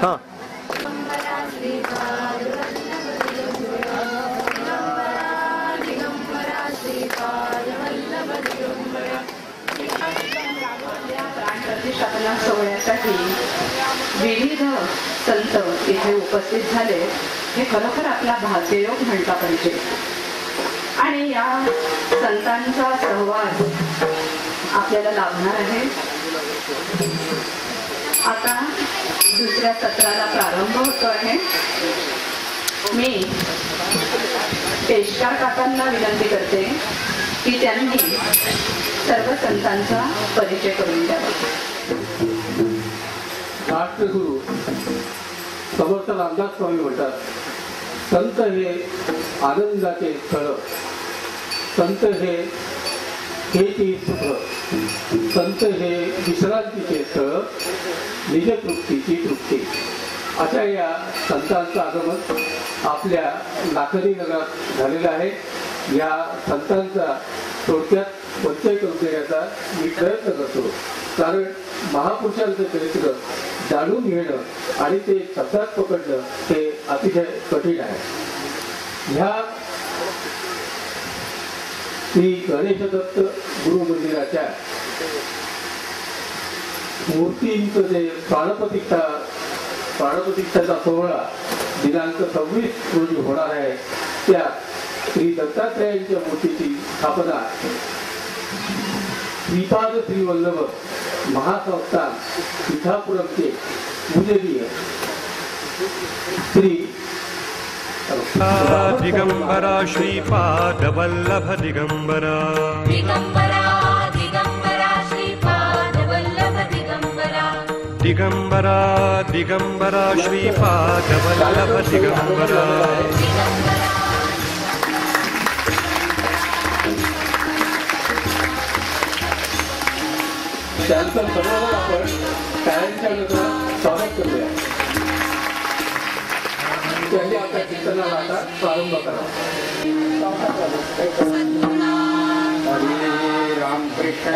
हां. प्रतिष्ठापना सोहळ्यासाठी विविध संत इथे उपस्थित झाले हे खरोखर आपला भाग्ययोग म्हटला पाहिजे. आणि या संतांचा सहवास आपल्याला लाभणार आहे. आता दुसऱ्या सत्राला प्रारंभ होतो आहे. मी पेशकार काकांना विनंती करते की त्यांनी सर्व संतांचा परिचय करून द्यावा. राष्ट्रगुरु समर्थ रामदास स्वामी म्हणतात, संत हे आनंदाचे स्थळ, संत हे सुख, संत हे विश्रांतीचे स्थळ, निजतृप्तीची तृप्ती. अशा या संतांचं आगमन आपल्या लाखनी नगरात झालेलं आहे. या संतांचा थोडक्यात परिचय करून देण्याचा मी प्रयत्न करतो. कारण महापुरुषांचं चरित्र जाणून घेणं आणि ते शब्दात पकडणं हे अतिशय कठीण आहे. ह्या श्री गणेश दत्त गुरु मंदिराच्या मूर्तींचं जे प्राणप्रतिष्ठाचा सोहळा दिनांक 26 रोजी होणार आहे, त्या श्री दत्तात्रयांच्या मूर्तीची स्थापना श्रीपाद श्रीवल्लभ महासंस्थान पिठापुरमचे पूजनीय श्री दिगंबरा श्रीपाद वल्लभ दिगंबरा दिगंबरा दिगंबरा श्रीपाद वल्लभ दिगंबरा दिगंबरा दिगंबरा श्रीपाद वल्लभ दिगंबरा. त्यांचं सर्वांना आपण टाळ्यांच्या गजरात स्वागत करूया. त्यांनी आपल्या कीर्तनाला आता प्रारंभ करावा. हरे रामकृष्ण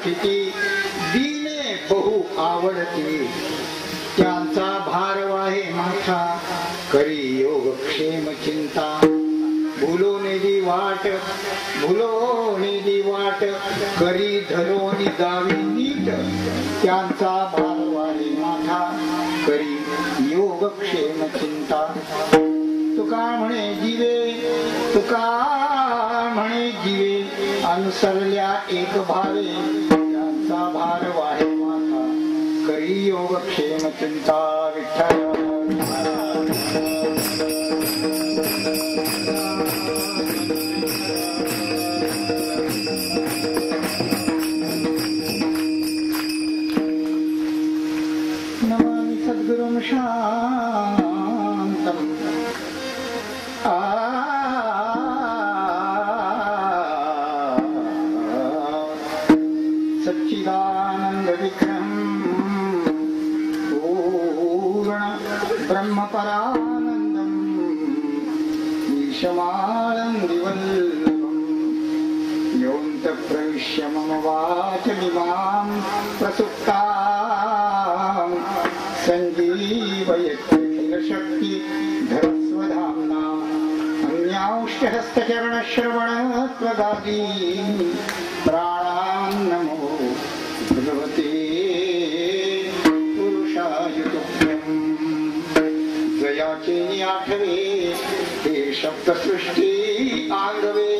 किती दीने बहु आवडते त्यांचा भार वाहे माथा करी योग क्षेम चिंता भुलोने दी वाट करी धरोनी जावी नीट त्यांचा भार वाहे माथा करी योग क्षेम चिंता तुका म्हणे जीवे अनुसरल्या एक भावे त्यांचा भार वाहे माथा करी योग क्षेम चिंता विठ्ठल नमामि सद्गुरुं शान्तम् सच्चिदानंद विक्रम पूर्ण ब्रह्म परानंदम ईशमानंदिवल्लभम् योऽन्त प्रविश्य मम वाचमिमां प्रसुप्तां सञ्जीवयत्यखिलशक्ति धरस्वधाम्ना अन्यांश्चहस्तचरणश्रवणत्वदादीन् प्राणान् नमो भगवते पुरुषाय तुभ्यं जयाचे आठवे हे शब्दसृष्टी आंगवे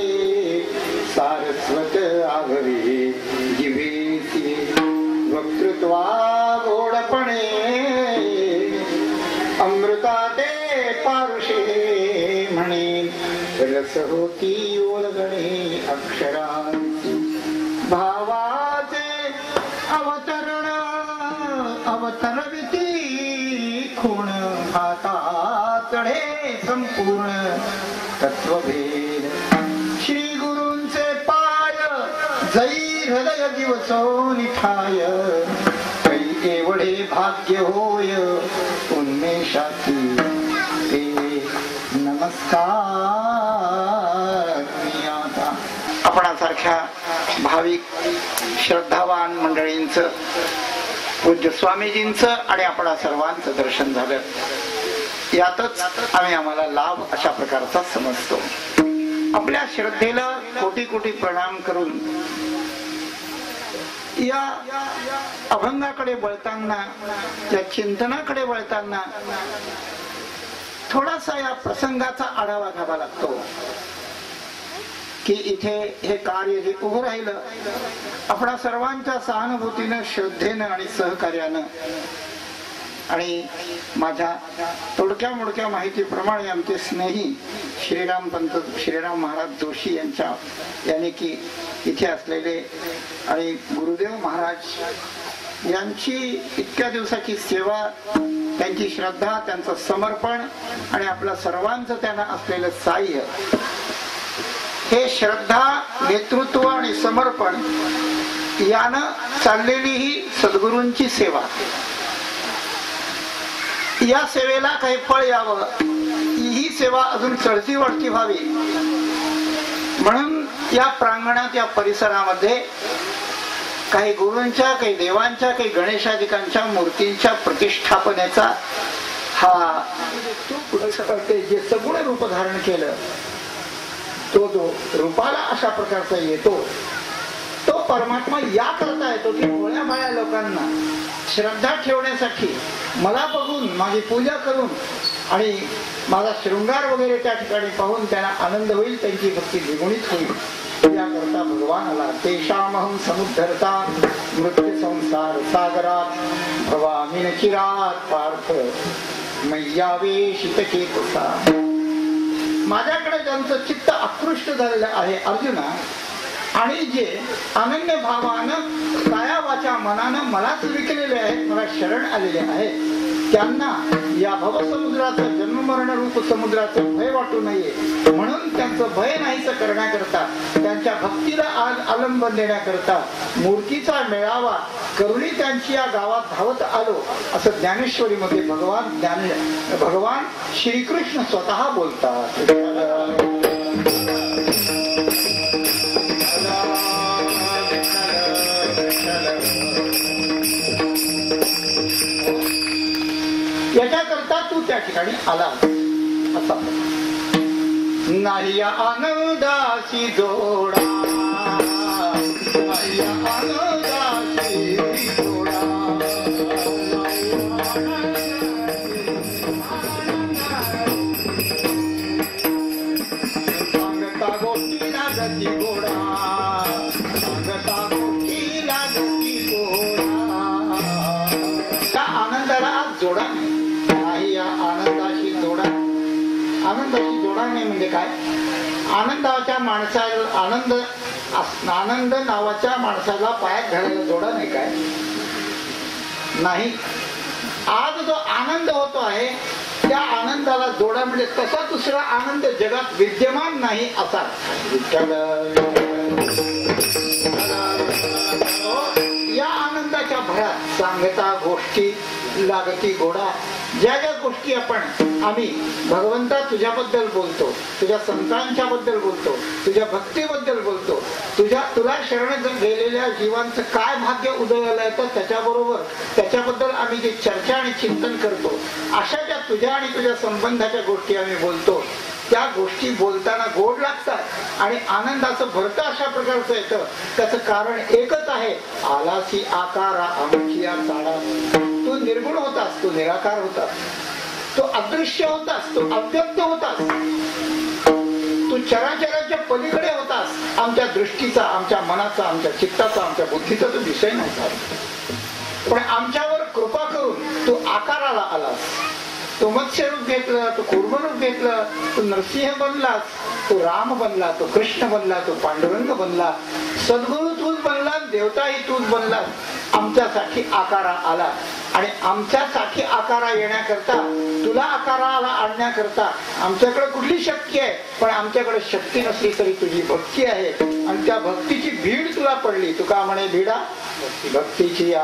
सारस्वत आगवे जिवेसी वक्तृत्वा गोडपणे अमृता ते पारुषे म्हणे रस होती ओलगणे अक्षरांची भावाचे अवतरण अवतरविती खूण हातातडे संपूर्ण तत्वभेद श्री गुरूंचे पाय जै हृदय दिवसो निठाय काही एवढे भाग्य होय उन्मेषाची ते नमस्कार. आपणासारख्या भाविक श्रद्धावान मंडळींचं पूज्य स्वामीजींचं आणि आपणा सर्वांचं दर्शन झालं. यातच आम्हाला लाभ अशा प्रकारचा समजतो. आपल्या श्रद्धेला कोटी कोटी प्रणाम करून या अभंगाकडे वळताना, या चिंतनाकडे वळताना थोडासा या प्रसंगाचा आढावा घ्यावा लागतो की इथे हे कार्य जे उभं राहिलं आपणा सर्वांच्या सहानुभूतीनं, श्रद्धेनं आणि सहकार्यानं. आणि माझ्या थोडक्या मोडक्या माहितीप्रमाणे आमचे स्नेही श्रीराम महाराज जोशी यांनी की इथे असलेले आणि गुरुदेव महाराज यांची इतक्या दिवसाची सेवा, त्यांची श्रद्धा, त्यांचं समर्पण आणि आपलं सर्वांचं त्यांना असलेलं साह्य, हे श्रद्धा, नेतृत्व आणि समर्पण यानं चाललेली ही सद्गुरूंची सेवा. या सेवेला काही फळ यावं, ही सेवा अजून चढती वाढती व्हावी म्हणून या प्रांगणात, या परिसरामध्ये काही गुरूंच्या, काही देवांच्या, काही गणेशादिकांच्या मूर्तींच्या प्रतिष्ठापनेचा हा जे सगुण रूप धारण केलं, तो जो रूपाला अशा प्रकारचा येतो, तो परमात्मा या करता येतो की भोळ्या भाळ्या लोकांना श्रद्धा ठेवण्यासाठी, मला बघून, माझी पूजा करून आणि माझा शृंगार वगैरे त्या ठिकाणी पाहून त्यांना आनंद होईल, त्यांची भक्ती द्विगुणित होईल. याकरता भगवानाला तेषामहं समुद्धरता मृत्यू संसार सागरात भवामी न चिरात पार्थ मय्यावेशित चेतसा. माझ्याकडे ज्यांचं चित्त आकृष्ट झालेलं आहे अर्जुना, आणि जे अनन्य भावानं काया वाचा मनानं मलाच विकलेले आहेत, मला शरण आलेले आहेत, त्यांना या भवसमुद्राचं, जन्ममरण रूप समुद्राचं भय वाटू नये म्हणून त्यांचं भय नाहीसं करण्याकरता, त्यांच्या भक्तीला आलंबन देण्याकरता मूर्तीचा मेळावा करुणी त्यांची या गावात धावत आलो, असं ज्ञानेश्वरीमध्ये भगवान श्रीकृष्ण स्वतः बोलतात. याच्याकरता तू त्या ठिकाणी आला असा. नाही आनंदाची जोडा, नाही आनंदाची जोडा, सांगता गोष्टीला गती गोडा, सांगता गोष्टीला गती गोडा. त्या आनंदाला आज जोडा नाही, या आनंदाशी जोडा. आनंदाशी जोडा नाही म्हणजे काय? आनंदाच्या माणसाला, आनंद नावाच्या माणसाला पायात घालायला जोडा नाही काय? नाही. आज जो आनंद होतो आहे त्या आनंदाला जोडा म्हणजे तसा दुसरा आनंद जगात विद्यमान नाही असा. या आनंदाच्या भरात सांगता गोष्टी लागती गोडा. ज्या ज्या गोष्टी आम्ही भगवंता तुझ्याबद्दल बोलतो, तुझ्या संतांच्या बद्दल बोलतो, तुझ्या भक्तीबद्दल बोलतो, तुला शरण गेलेल्या जीवांचं काय भाग्य उदयाला येतं त्याच्याबद्दल आम्ही जी चर्चा आणि चिंतन करतो, अशा ज्या तुझ्या आणि तुझ्या संबंधाच्या गोष्टी आम्ही बोलतो, त्या गोष्टी बोलताना गोड लागतात आणि आनंदाचं भरतं अशा प्रकारचं येतं. त्याचं कारण एकच आहे, आलासी आकारा आमची या चाडा. तू निर्गुण होतास, तू निराकार होतास, तो अदृश्य होतास, तो अव्यक्त होतास. तू चराचराच्या पलीकडे होतास. आमच्या दृष्टीचा, आमच्या मनाचा, आमच्या चित्ताचा, आमच्या बुद्धीचा तो विषय नव्हता. पण आमच्यावर कृपा करून तू आकाराला आलास. तो मत्स्य रूप घेतलं, तो कूर्म रूप घेतलं, तो नरसिंह बनलास, तो राम बनला, तो कृष्ण बनला, तो पांडुरंग बनला. सद्गुरु तूच बनला, देवताही तूच बनला. आमच्यासाठी आकारा आला. आणि आमच्यासाठी आकारा येण्याकरता, तुला आकाराला आणण्याकरता आमच्याकडे कुठली शक्ती आहे? पण आमच्याकडे शक्ती नसली तरी तुझी भक्ती आहे. आणि त्या भक्तीची भीड तुला पडली. तुका म्हणे भिडा भक्तीची या.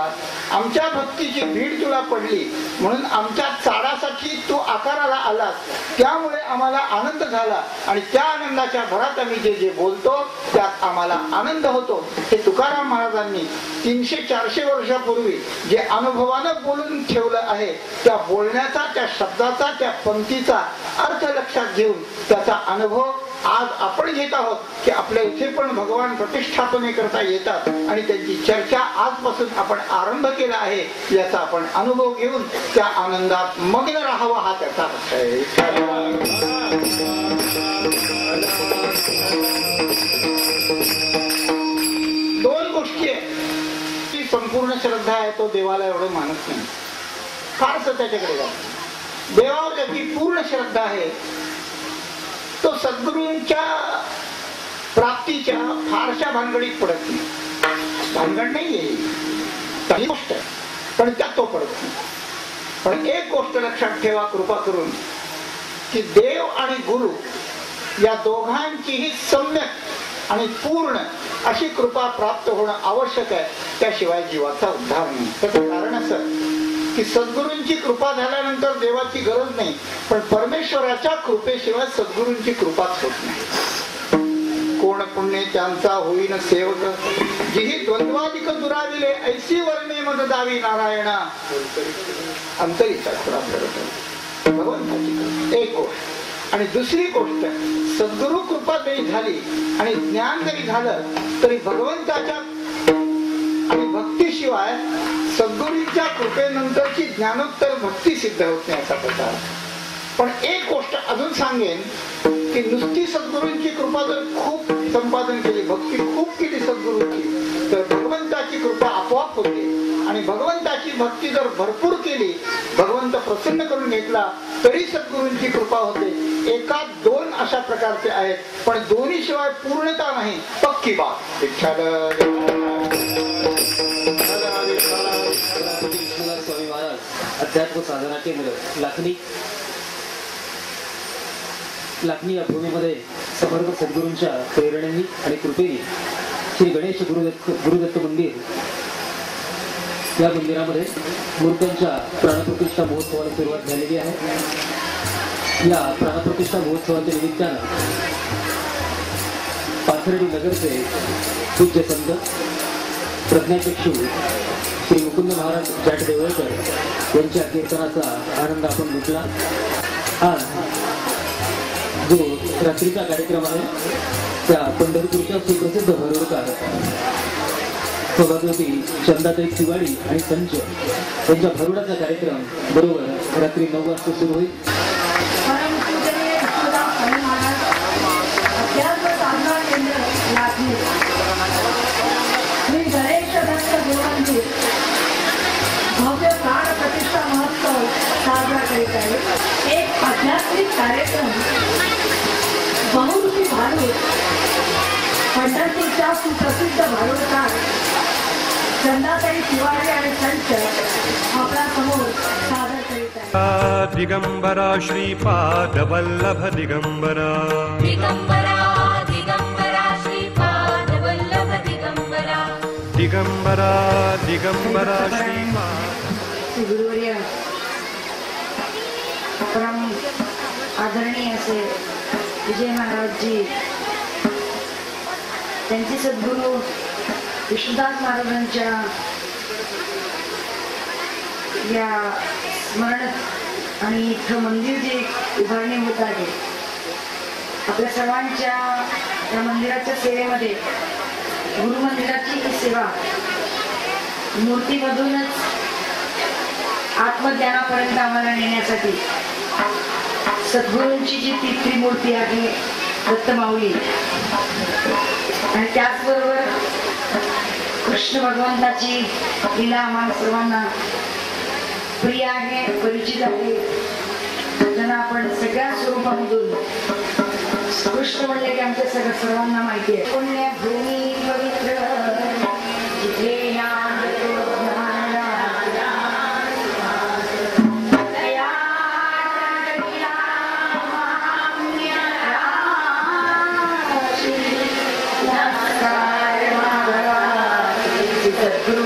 आमच्या भक्तीची भीड तुला पडली म्हणून आमच्या चाडासाठी तू आकाराला आलास. त्यामुळे आम्हाला आनंद झाला. आणि त्या आनंदाच्या भरात आम्ही जे जे बोलतो त्यात आम्हाला आनंद होतो. हे तुकाराम महाराजांनी 300-400 वर्षापूर्वी जे अनुभवानं बोलून ठेवलं आहे, त्या बोलण्याचा, त्या शब्दाचा, त्या पंक्तीचा अर्थ लक्षात घेऊन त्याचा अनुभव आज आपण घेत आहोत की आपल्या इथे पण भगवान प्रतिष्ठापने करता येतात. आणि त्यांची चर्चा आजपासून आपण आरंभ केला आहे. याचा आपण अनुभव घेऊन त्या आनंदात मग्न राहावा हा त्याचा अर्थ आहे. दोन गोष्टी आहेत. ती संपूर्ण श्रद्धा आहे, तो देवाला एवढं मानत नाही, फारस त्याच्याकडे जात. देवावर त्याची पूर्ण श्रद्धा आहे. तो सद्गुरूंच्या प्राप्तीच्या फारशा भानगडीत पडत नाही. भानगड नाहीये काही गोष्ट, पण त्यात तो पडत नाही. पण एक गोष्ट लक्षात ठेवा कृपा करून, की देव आणि गुरु या दोघांचीही सम्यक आणि पूर्ण अशी कृपा प्राप्त होणं आवश्यक आहे. त्याशिवाय जीवाचा उद्धार नाही. त्याचं कारण असं की सद्गुरूंची कृपा झाल्यानंतर देवाची गरज नाही, पण परमेश्वराच्या कृपेशिवाय सद्गुरूंची कृपाच होत नाही. कोण पुण्य त्यांचा होईन सेवक, जिही द्वंद्वाधिक दुराविले ऐसी वर्णे मद दावी नारायणा. अंतरीचा भगवंताची एक गोष्ट. आणि दुसरी गोष्ट, सद्गुरु कृपा जरी झाली आणि ज्ञान जरी झालं तरी भगवंताच्या आणि भक्तीशिवाय सद्गुरूंच्या कृपेनंतरची ज्ञानोत्तर भक्ती सिद्ध होत नाही असा प्रकार. पण एक गोष्ट अजून सांगेन की नुसती सद्गुरूंची कृपा जर खूप संपादन केली, भक्ती खूप केली सद्गुरूंची, तर भगवंताची कृपा आपोआप होते. आणि भगवंताची भक्ती जर भरपूर केली, भगवंत प्रसन्न करून घेतला तरी सद्गुरूंची कृपा होते. एका दोन अशा प्रकारचे आहेत, पण दोन्ही शिवाय पूर्णता नाही. पक्की बात. स्वामी महाराज अध्यात्म साधना केंद्र लाखनी या भूमीमध्ये समर्थ सद्गुरूंच्या प्रेरणेने आणि कृपेने श्री गणेश गुरुदत्त मंदिर या मंदिरामध्ये मूर्त्यांच्या प्राणप्रतिष्ठा महोत्सवाला सुरुवात झालेली आहे. या प्राणप्रतिष्ठा महोत्सवाच्या निमित्तानं पाथर्डी नगरचे पूज्य संत प्रज्ञाचक्षू श्री मुकुंद महाराज जाट देवळकर यांच्या कीर्तनाचा आनंद आपण लुटला. आज जो रात्रीचा कार्यक्रम आहे त्या पंढरपूरच्या सुप्रसिद्ध भरवडकार सभापती चंदाताई तिवाडी आणि संच यांच्या भरुडाचा कार्यक्रम बरोबर रात्री 9 वाजता सुरू होईल. भव्य प्राण प्रतिष्ठा महोत्सव साजरा करीत आहे. एक आध्यात्मिक कार्यक्रम बहुरूपी भारूड पंढरपूरच्या सुप्रसिद्ध भारूडकार चंदाताई तिवारी आणि संच आपल्या समोर सादर करीत आहे. दिगंबरा श्रीपाद वल्लभ दिगंबरा दिगंबरा दिगंबरा श्रीपाद वल्लभ दिगंबरा दिगंबरा दिगंबरा श्रीपाद. गुरुवर्य परम आदरणीय असे विजय महाराजजी, त्यांचे सद्गुरू विष्णुदास महाराजांच्या या स्मरण आणि इथं मंदिर जे उभारणी होत आहे, आपल्या सर्वांच्या या मंदिराच्या सेवेमध्ये गुरु मंदिराची ही सेवा मूर्तीमधूनच आत्मज्ञानापर्यंत आम्हाला नेण्यासाठी सद्गुरूंची जी ती त्रिमूर्ती आहे दत्तमाऊली आणि त्याचबरोबर कृष्ण भगवंताची लीला आम्हाला सर्वांना प्रिय आहे, परिचित आहे. त्यांना आपण सगळ्या स्वरूपामधून कृष्ण म्हणले की आमच्या सर्वांना माहिती आहे. पुण्यभूमी पवित्र जिथे सद्गुरु